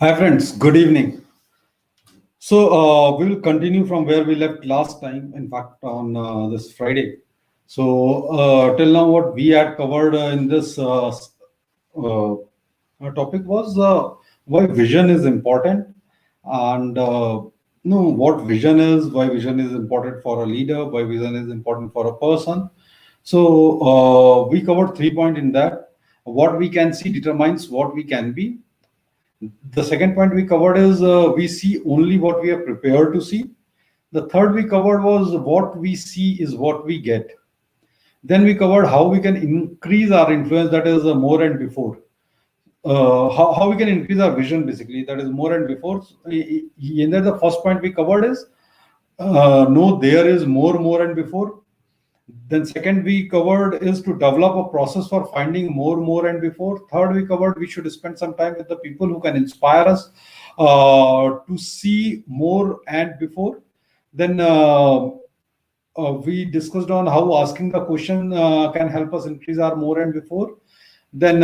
Hi friends, good evening. So we'll continue from where we left last time, in fact, on this Friday. So till now, what we had covered in this topic was why vision is important and what vision is, why vision is important for a leader, why vision is important for a person. So we covered 3 points in that. What we can see determines what we can be. The second point we covered is we see only what we are prepared to see. The third we covered was what we see is what we get. Then we covered how we can increase our influence, that is more and before. How we can increase our vision, basically, that is more and before. In there, the first point we covered is no, there is more and before. Then second we covered is to develop a process for finding more and before. Third we covered we should spend some time with the people who can inspire us to see more and before. Then we discussed on how asking the question can help us increase our more and before. Then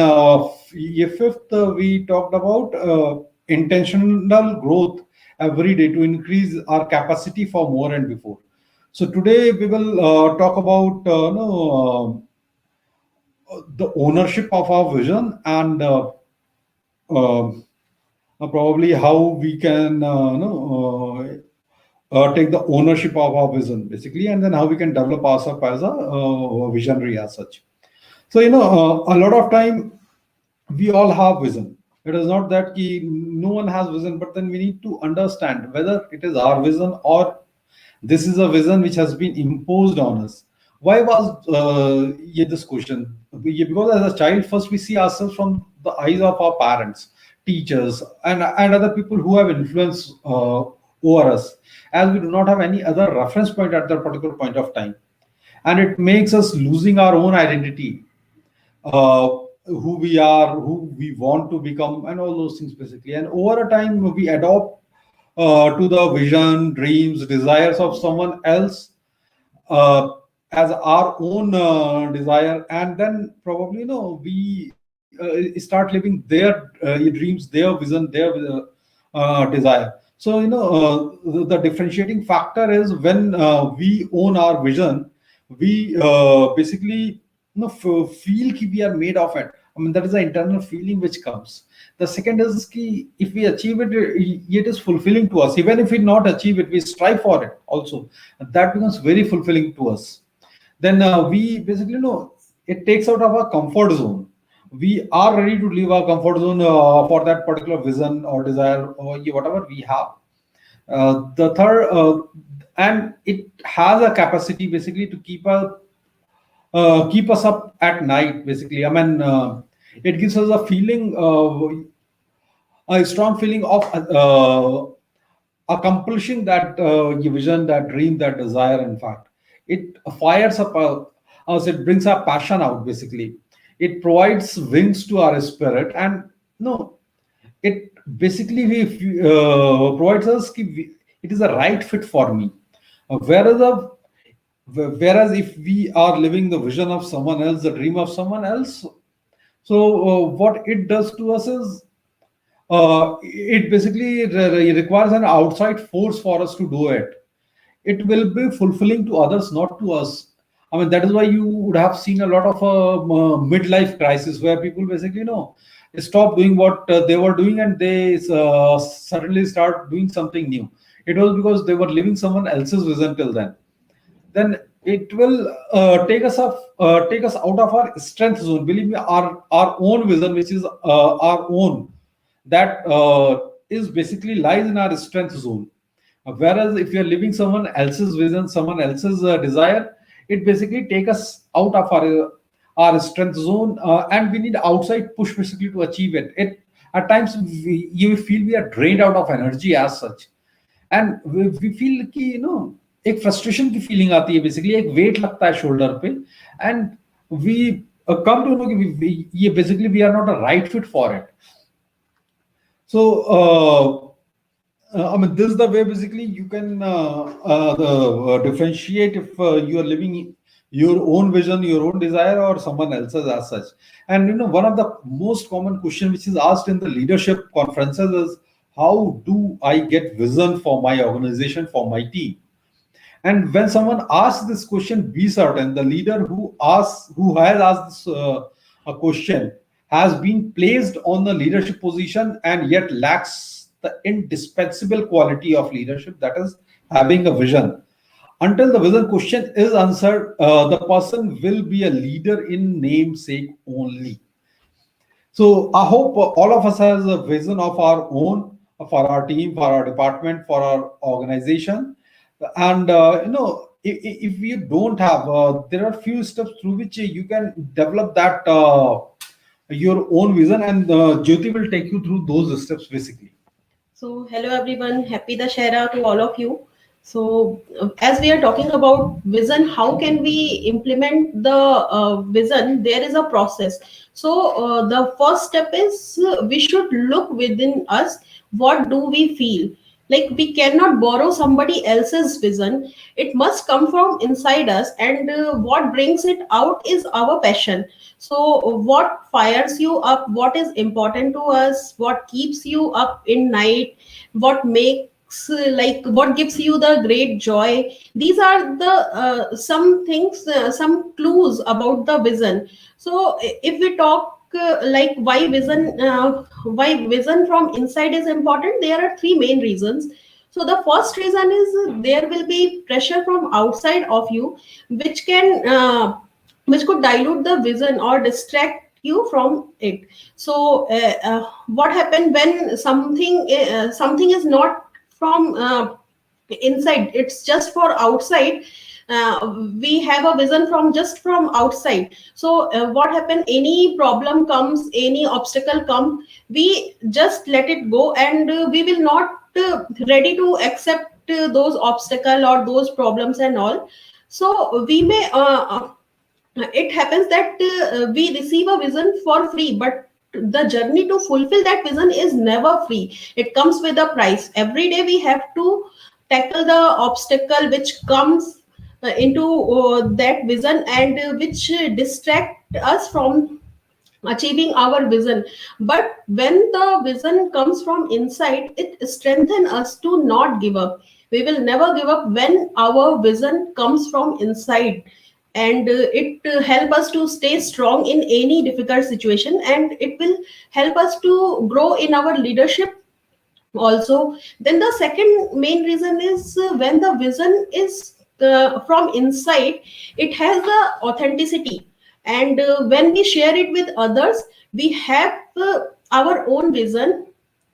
fifth we talked about intentional growth every day to increase our capacity for more and before. So today we will talk about no, the ownership of our vision and uh, probably how we can take the ownership of our vision, basically, and then how we can develop ourselves as a visionary as such. So a lot of time we all have vision. It is not that no one has vision, but then we need to understand whether it is our vision or this is a vision which has been imposed on us. Why was this question? Because as a child, first we see ourselves from the eyes of our parents, teachers, and other people who have influence over us, as we do not have any other reference point at that particular point of time. And it makes us losing our own identity, uh, who we are, who we want to become, and all those things basically. And over a time, we adopt to the vision, dreams, desires of someone else uh, as our own desire, and then probably we start living their dreams, their vision, their desire. So the differentiating factor is when we own our vision, we basically feel ki we are made of it. I mean, that is the internal feeling which comes. The second is ki if we achieve it, it is fulfilling to us. Even if we not achieve it, we strive for it also. That becomes very fulfilling to us. Then we basically know it takes out of our comfort zone. We are ready to leave our comfort zone for that particular vision or desire or whatever we have. The third, and it has a capacity basically to keep us up at night. Basically, I mean, it gives us a strong feeling of accomplishing that vision, that dream, that desire. In fact, it fires up us. It brings our passion out. Basically, it provides wings to our spirit, and no, it basically provides us. It is a right fit for me. Whereas if we are living the vision of someone else, the dream of someone else, so what it does to us is it basically requires an outside force for us to do it. It will be fulfilling to others, not to us. I mean, that is why you would have seen a lot of midlife crisis where people basically stop doing what they were doing and they suddenly start doing something new. It was because they were living someone else's vision till then. Then it will take us out of our strength zone. Believe me, our own vision, which is our own, that is basically lies in our strength zone. Whereas if you're living someone else's vision, someone else's desire, it basically take us out of our strength zone, and we need outside push basically to achieve it. It at times you feel we are drained out of energy as such, and we feel कि एक frustration की feeling आती है, basically एक wait लगता है shoulder पे, and we come to know कि ये basically we are not a right fit for it. So I mean, this is the way basically you can differentiate if you are living your own vision, your own desire, or someone else's as such. And one of the most common question which is asked in the leadership conferences is, how do I get vision for my organization, for my team? And when someone asks this question, be certain the leader who has asked this a question has been placed on the leadership position and yet lacks the indispensable quality of leadership, that is having a vision. Until the vision question is answered, the person will be a leader in namesake only. So I hope all of us has a vision of our own, for our team, for our department, for our organization. And if you don't have, there are few steps through which you can develop that your own vision, and Jyoti will take you through those steps basically. So, hello everyone, happy Dashera to all of you. So, as we are talking about vision, how can we implement the vision? There is a process. So, the first step is we should look within us. What do we feel? Like we cannot borrow somebody else's vision. It must come from inside us, and what brings it out is our passion. So, what fires you up? What is important to us? What keeps you up in night? What makes like what gives you the great joy? These are the some things, some clues about the vision. So, if we talk like why vision from inside is important, there are three main reasons. So the first reason is there will be pressure from outside of you, which can which could dilute the vision or distract you from it. So what happened when something is not from inside, it's just for outside. We have a vision from just from outside. So what happened, any problem comes, any obstacle come, we just let it go, and we will not ready to accept those obstacle or those problems and all. So we may it happens that we receive a vision for free, but the journey to fulfill that vision is never free. It comes with a price. Every day we have to tackle the obstacle which comes into that vision, and which distract us from achieving our vision. But when the vision comes from inside, it strengthens us to not give up. We will never give up when our vision comes from inside, and it help us to stay strong in any difficult situation, and it will help us to grow in our leadership also. Then the second main reason is when the vision is from inside, it has the authenticity, and when we share it with others, we have our own vision.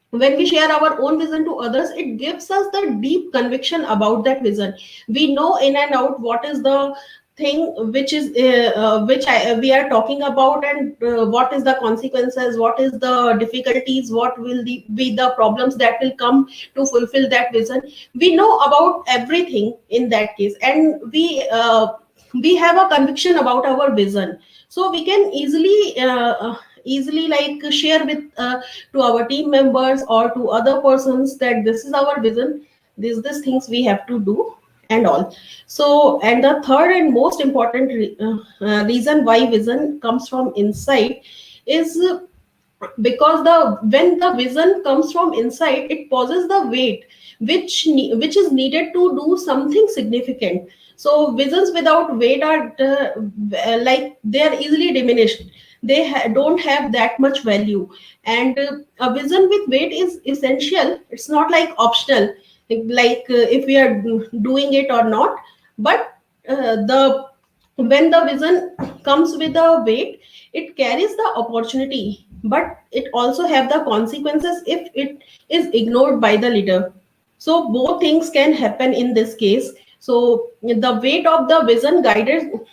When we share our own vision to others, it gives us the deep conviction about that vision. We know in and out what is the thing which is we are talking about, and what is the consequences, what is the difficulties, what will be the problems that will come to fulfill that vision. We know about everything in that case, and we have a conviction about our vision. So we can easily like share with to our team members or to other persons that this is our vision, these things we have to do and all. So, and the third and most important reason why vision comes from inside is because the when the vision comes from inside, it poses the weight which is needed to do something significant. So visions without weight are like they are easily diminished. They don't have that much value, and a vision with weight is essential. It's not like optional, like if we are doing it or not. But the when the vision comes with a weight, it carries the opportunity, but it also have the consequences if it is ignored by the leader. So both things can happen in this case. So the weight of the vision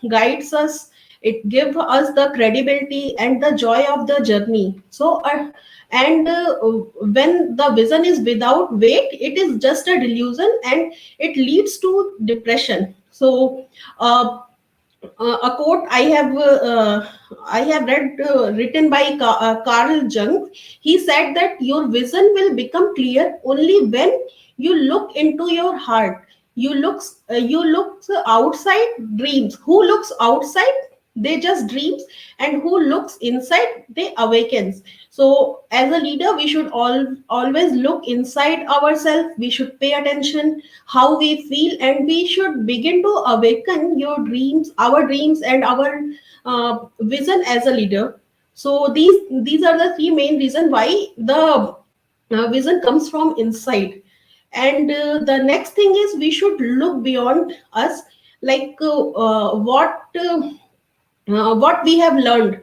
guides us. It gives us the credibility and the joy of the journey. So and when the vision is without weight, it is just a delusion, and it leads to depression. So uh, a quote I have read written by Carl Jung. He said that your vision will become clear only when you look into your heart. You looks outside, dreams. Who looks outside, they just dreams. And who looks inside, they awakens. So as a leader, we should always look inside ourselves. We should pay attention how we feel, and we should begin to awaken your dreams, our dreams, and our vision as a leader. So these are the three main reasons why the vision comes from inside. And the next thing is we should look beyond us, like what we have learned.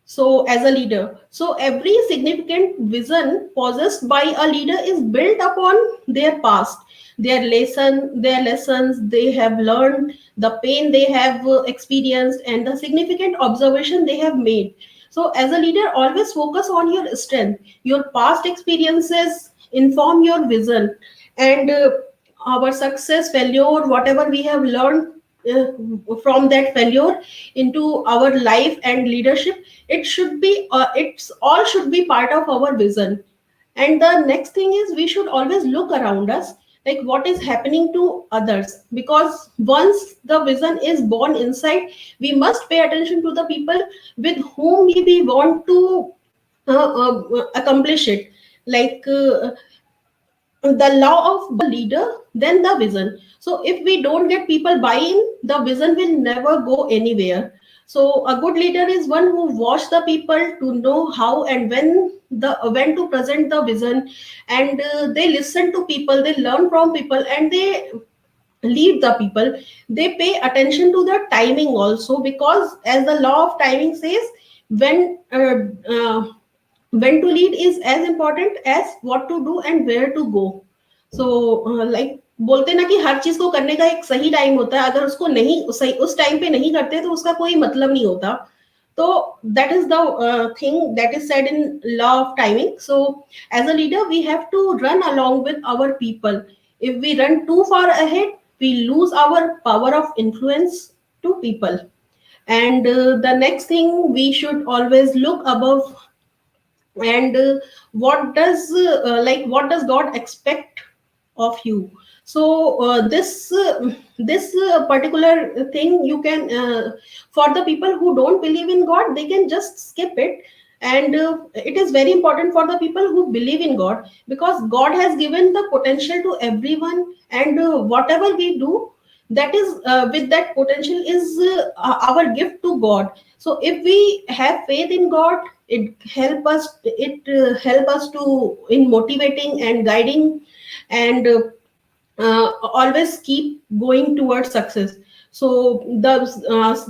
So as a leader, so every significant vision possessed by a leader is built upon their past, their lessons they have learned, the pain they have experienced, and the significant observation they have made. So as a leader, always focus on your strength. Your past experiences inform your vision, and our success, failure, whatever we have learned from that failure into our life and leadership, it should be it's all should be part of our vision. And the next thing is we should always look around us, like what is happening to others, because once the vision is born inside, we must pay attention to the people with whom we want to accomplish it. Like the law of the leader, then the vision. So if we don't get people buy-in, the vision will never go anywhere. So a good leader is one who watch the people to know how and when to present the vision. And they listen to people, they learn from people, and they lead the people. They pay attention to the timing also, because as the law of timing says, when when to lead is as important as what to do and where to go. So like बोलते ना कि हर चीज को करने का एक सही time होता है, अगर उसको नहीं सही उस टाइम पे नहीं करते तो उसका कोई मतलब नहीं होता. So that is the thing that is said in law of timing. So as a leader, we have to run along with our people. If we run too far ahead, we lose our power of influence to people. And the next thing, we should always look above. And what does God expect of you? So this particular thing, you can for the people who don't believe in God, they can just skip it. And it is very important for the people who believe in God, because God has given the potential to everyone. And whatever we do, that is with that potential is our gift to God. So if we have faith in God, it help us to in motivating and guiding, and always keep going towards success. So the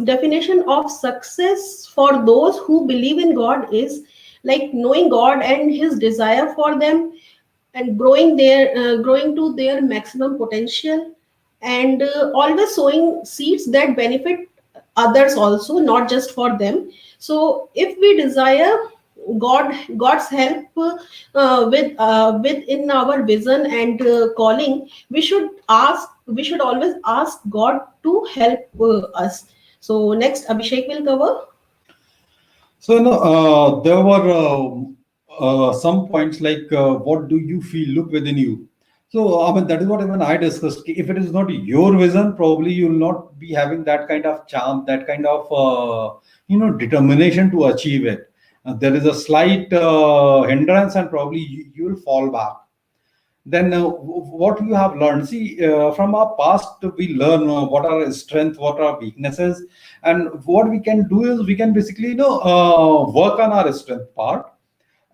definition of success for those who believe in God is like knowing God and his desire for them, and growing to their maximum potential, and always sowing seeds that benefit others also, not just for them. So if we desire God's help with in our vision and calling, we should always ask God to help us. So next, Abhishek will cover. So, there were some points like what do you feel, look within you. So, I mean, that is what even I discussed. If it is not your vision, probably you will not be having that kind of charm, that kind of, determination to achieve it. There is a slight hindrance, and probably you will fall back. Then what you have learned, see, from our past we learn what are our strengths, what are our weaknesses, and what we can do is we can basically work on our strength part.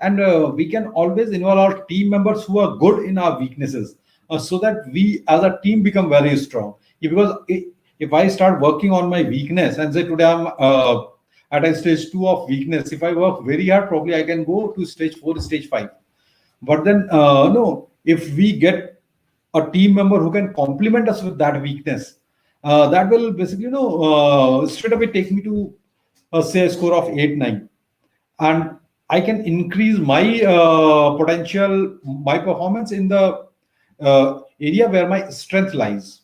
And we can always involve our team members who are good in our weaknesses, so that we as a team become very strong. Because if I start working on my weakness and say today I'm at a stage 2 of weakness, if I work very hard, probably I can go to stage 4, stage 5. But then no, if we get a team member who can complement us with that weakness, that will basically straight away take me to say a score of 8 9. And I can increase my potential, my performance in the area where my strength lies.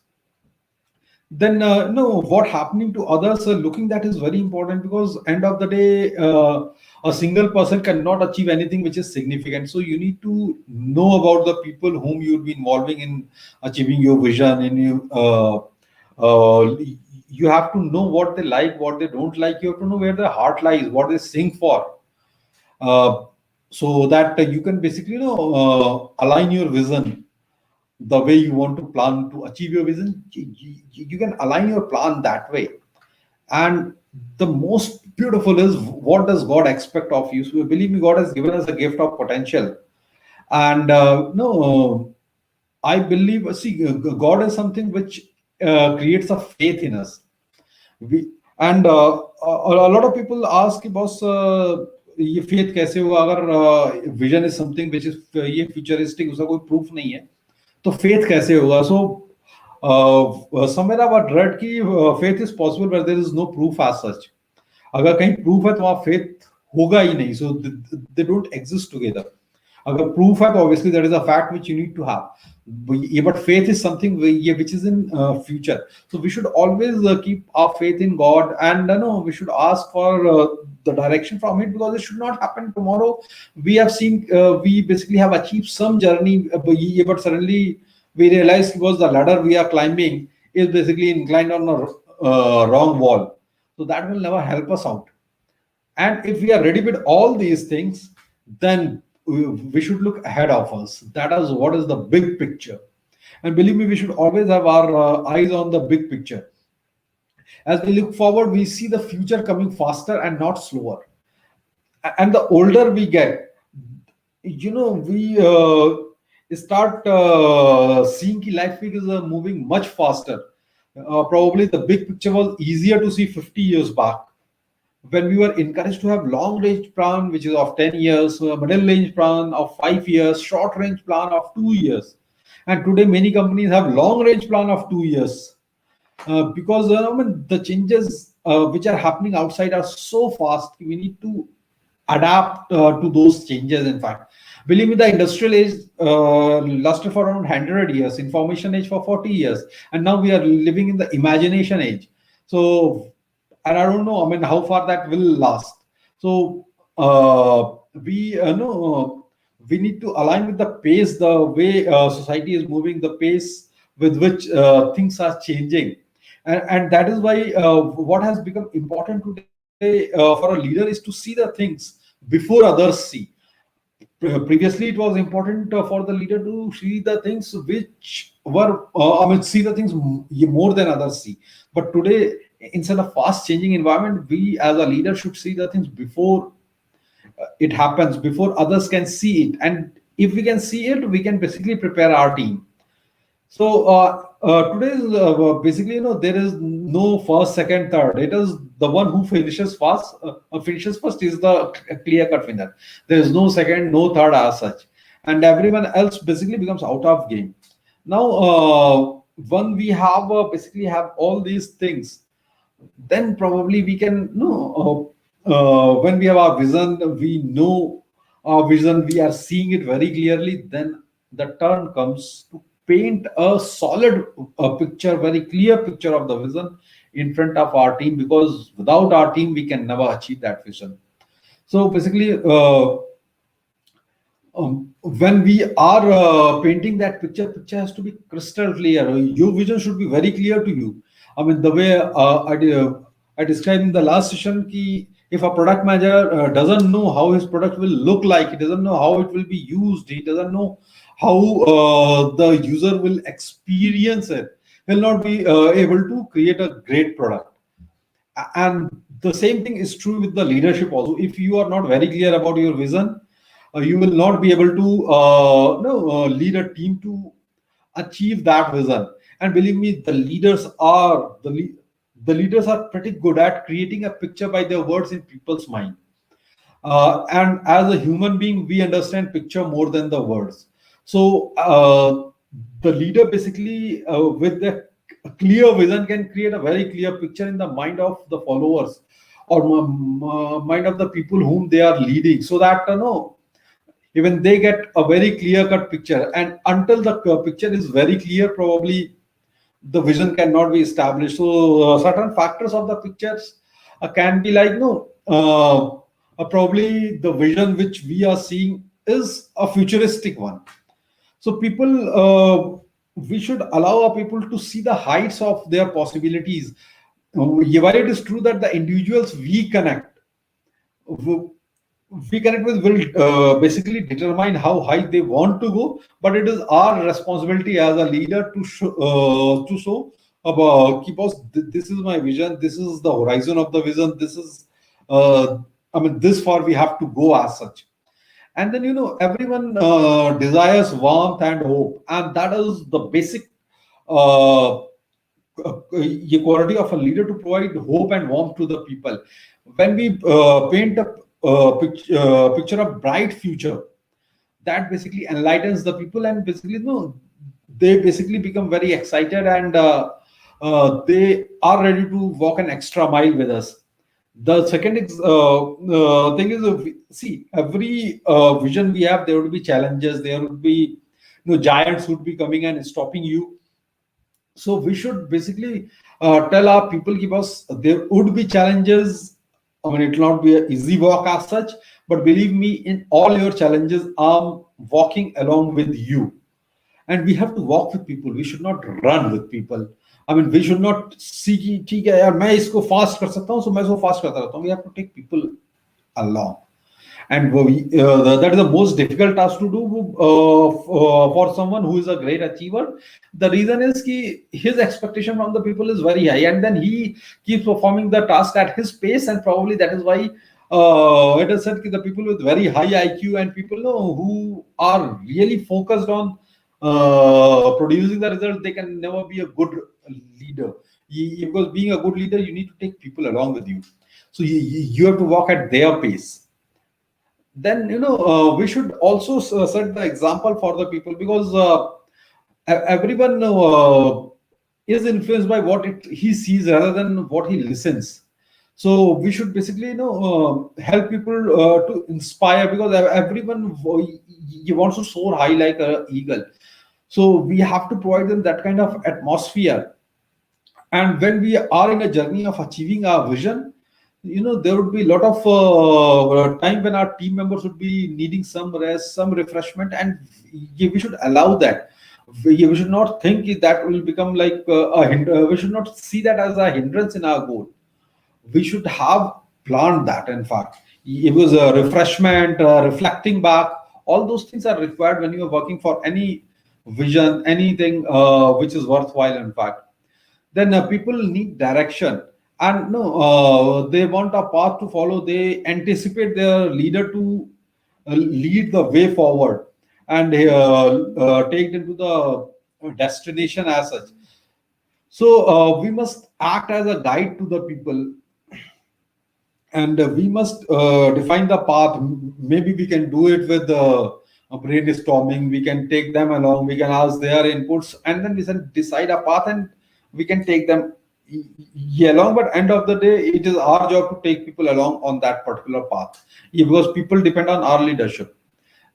Then no, what happening to others looking, that is very important, because end of the day, A single person cannot achieve anything which is significant. So you need to know about the people whom you'll be involving in achieving your vision. And you have to know what they like, what they don't like. You have to know where their heart lies, what they sing for, uh, so that you can basically align your vision the way you want to plan to achieve your vision. You can align your plan that way. And the most beautiful is, what does God expect of you? So believe me, God has given us a gift of potential. And no I believe, see, God is something which creates a faith in us. We, and a lot of people ask कि boss ये faith कैसे होगा अगर vision is something which is ये futuristic, उसका कोई proof नहीं है, तो फेथ कैसे होगा? So somewhere I have read कि faith is possible but there is no proof as such. अगर कहीं प्रूफ है तो वहां फेथ होगा ही नहीं. So they don't exist together. अगर प्रूफ है तो obviously that is a fact which you need to have. But faith is something which is in future. So we should always keep our faith in God, and no, we should ask for the direction from it, because it should not happen tomorrow. We have seen, we basically have achieved some journey, but suddenly we realize because the ladder we are climbing is basically inclined on a wrong wall. So that will never help us out. And if we are ready with all these things, then we should look ahead of us. That is what is the big picture. And believe me, we should always have our eyes on the big picture. As we look forward, we see the future coming faster and not slower. And the older we get, we start seeing that life is moving much faster. Probably the big picture was easier to see 50 years back, when we were encouraged to have long range plan, which is of 10 years, middle range plan of 5 years, short range plan of 2 years. And today many companies have long range plan of 2 years, because the changes which are happening outside are so fast. We need to adapt to those changes. In fact, believe me, the industrial age lasted for around 100 years, information age for 40 years, and now we are living in the imagination age. So, and I don't know, how far that will last. So we know we need to align with the pace, the way society is moving, the pace with which things are changing. And that is why what has become important today for a leader is to see the things before others see. Previously, it was important for the leader to see the things which were, see the things more than others see. But today, instead of fast changing environment, we as a leader should see the things before it happens, before others can see it. And if we can see it, we can basically prepare our team. So today is basically, there is no first, second, third. It is the one who finishes first is the clear cut winner. There is no second, no third as such, and everyone else basically becomes out of game. Now, when we have basically have all these things, then probably we can know, when we have our vision, we know our vision, we are seeing it very clearly. Then the turn comes to paint a solid picture, very clear picture of the vision in front of our team, because without our team we can never achieve that vision. So basically, when we are painting that picture has to be crystal clear. Your vision should be very clear to you. The way I described in the last session, if a product manager doesn't know how his product will look like, he doesn't know how it will be used, he doesn't know how the user will experience it, will not be able to create a great product. And the same thing is true with the leadership also. If you are not very clear about your vision, you will not be able to lead a team to achieve that vision. And believe me, the leaders are pretty good at creating a picture by their words in people's mind. And as a human being, we understand picture more than the words. So the leader basically, with the clear vision, can create a very clear picture in the mind of the followers, or mind of the people whom they are leading, so that even they get a very clear cut picture. And until the picture is very clear, probably the vision cannot be established. So certain factors of the pictures can be like probably the vision which we are seeing is a futuristic one. So people, we should allow our people to see the heights of their possibilities. While it is true that the individuals w- we connect with will basically determine how high they want to go, but it is our responsibility as a leader to show keep us. This is my vision. This is the horizon of the vision. This is, uh, I mean, this far we have to go as such. And then everyone desires warmth and hope, and that is the basic uh, quality of a leader, to provide hope and warmth to the people. When we paint a picture of bright future, that basically enlightens the people, and basically they basically become very excited, and they are ready to walk an extra mile with us. The second thing is, see, every vision we have, there would be challenges, there would be giants would be coming and stopping you. So we should basically tell our people, give us, there would be challenges. I mean, it will not be an easy walk as such, but believe me, in all your challenges, I'm walking along with you. And we have to walk with people, we should not run with people. I mean, we should not see कि ठीक है यार मैं इसको fast कर सकता हूँ, so मैं इसको फास्ट करता रहता हूँ. We have to take people along. And that is the most difficult task to do for someone who is a great achiever. The reason is ki his expectation from the people is very high, and then he keeps performing the task at his pace, and probably that is why it is said that the people with very high IQ and people who are really focused on producing the result, they can never be a good leader. Because being a good leader, you need to take people along with you. So you have to walk at their pace. Then we should also set the example for the people, because everyone is influenced by what he sees rather than what he listens. So we should basically help people to inspire, because everyone he wants to soar high like an eagle. So we have to provide them that kind of atmosphere. And when we are in a journey of achieving our vision, there would be a lot of time when our team members would be needing some rest, some refreshment, and we should allow that. We should not think that will become like we should not see that as a hindrance in our goal. We should have planned that. In fact, it was a refreshment, reflecting back. All those things are required when you are working for any vision, anything which is worthwhile. In fact, then people need direction, and no, they want a path to follow. They anticipate their leader to lead the way forward, and take them to the destination as such. So we must act as a guide to the people, and we must define the path. Maybe we can do it with brainstorming. We can take them along, we can ask their inputs, and then we can decide a path, and we can take them along. But end of the day, it is our job to take people along on that particular path. Because people depend on our leadership.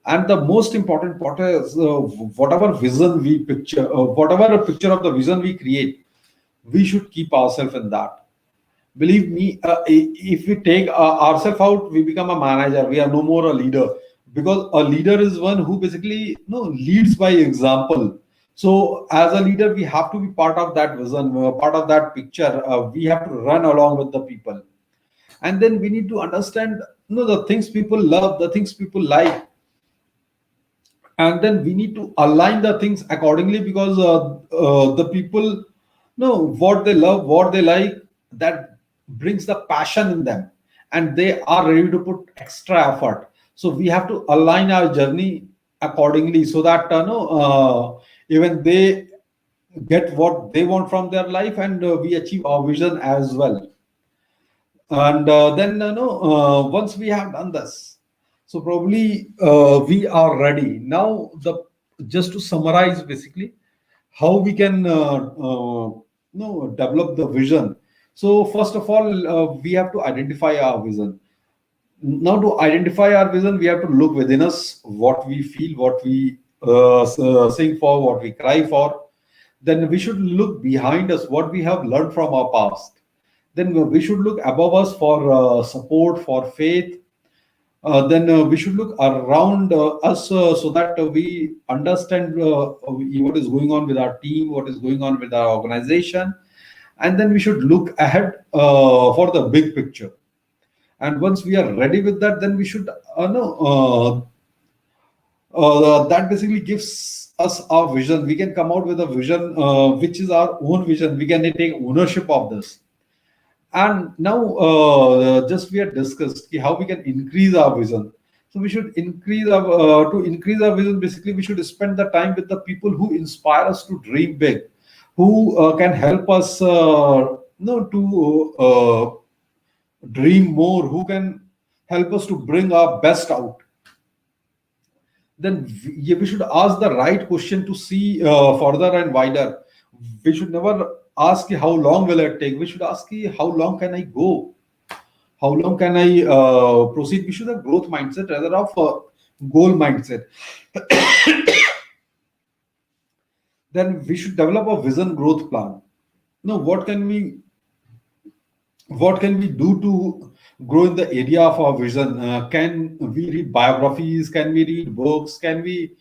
And the most important part is whatever vision we picture, whatever picture of the vision we create, we should keep ourselves in that. Believe me, if we take ourselves out, we become a manager, we are no more a leader. Because a leader is one who basically leads by example. So as a leader, we have to be part of that vision, part of that picture. We have to run along with the people. And then we need to understand the things people love, the things people like, and then we need to align the things accordingly. Because the people know what they love, what they like, that brings the passion in them, and they are ready to put extra effort. So we have to align our journey accordingly, so that even they get what they want from their life, and we achieve our vision as well. And then once we have done this, so probably we are ready now. The Just to summarize, basically, how we can develop the vision. So first of all, we have to identify our vision. Now, to identify our vision, we have to look within us, what we feel, what we sing for, what we cry for. Then we should look behind us, what we have learned from our past. Then we should look above us for support, for faith. then we should look around us so that we understand what is going on with our team, what is going on with our organization, and then we should look ahead for the big picture. And once we are ready with that, then we should know that basically gives us our vision. We can come out with a vision which is our own vision. We can take ownership of this. And now, just we have discussed how we can increase our vision. So we should increase our to increase our vision. Basically, we should spend the time with the people who inspire us to dream big, who can help us, to dream more, who can help us to bring our best out. Then we should ask the right question to see further and wider. We should never ask how long will it take. We should ask how long can I go, how long can I proceed. We should have growth mindset rather of goal mindset. Then we should develop a vision growth plan. Now what can we do to grow in the area of our vision? Can we read biographies? Can we read books? Can we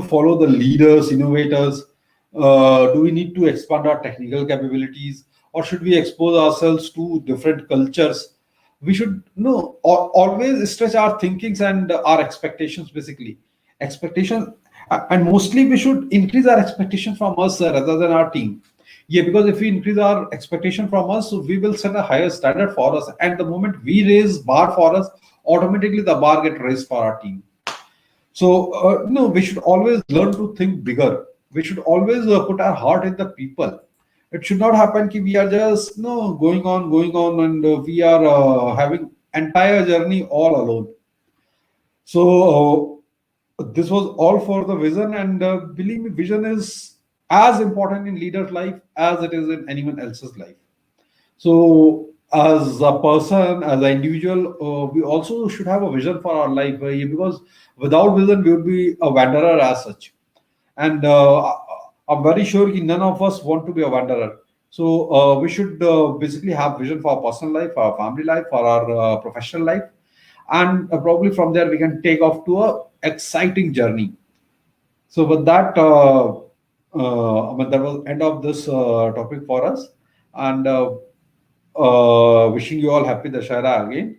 follow the leaders, innovators? Do we need to expand our technical capabilities, or should we expose ourselves to different cultures? We should always stretch our thinkings and our expectations. Basically, expectations, and mostly we should increase our expectation from us rather than our team. Yeah, because if we increase our expectation from us, so we will set a higher standard for us. And the moment we raise bar for us, automatically the bar get raised for our team. So no, we should always learn to think bigger. We should always put our heart in the people. It should not happen that we are just going on, and we are having entire journey all alone. So this was all for the vision, and believe me, vision is as important in leader's life as it is in anyone else's life. So as a person, as an individual, we also should have a vision for our life, because without vision we would be a wanderer as such. And I'm very sure none of us want to be a wanderer. So we should basically have vision for our personal life, for our family life, for our professional life, and probably from there we can take off to a exciting journey. So with that, that was end of this topic for us, and wishing you all happy Dashara again.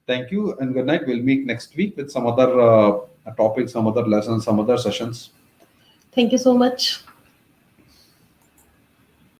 Thank you and good night. We'll meet next week with some other topics, some other lessons, some other sessions. Thank you so much.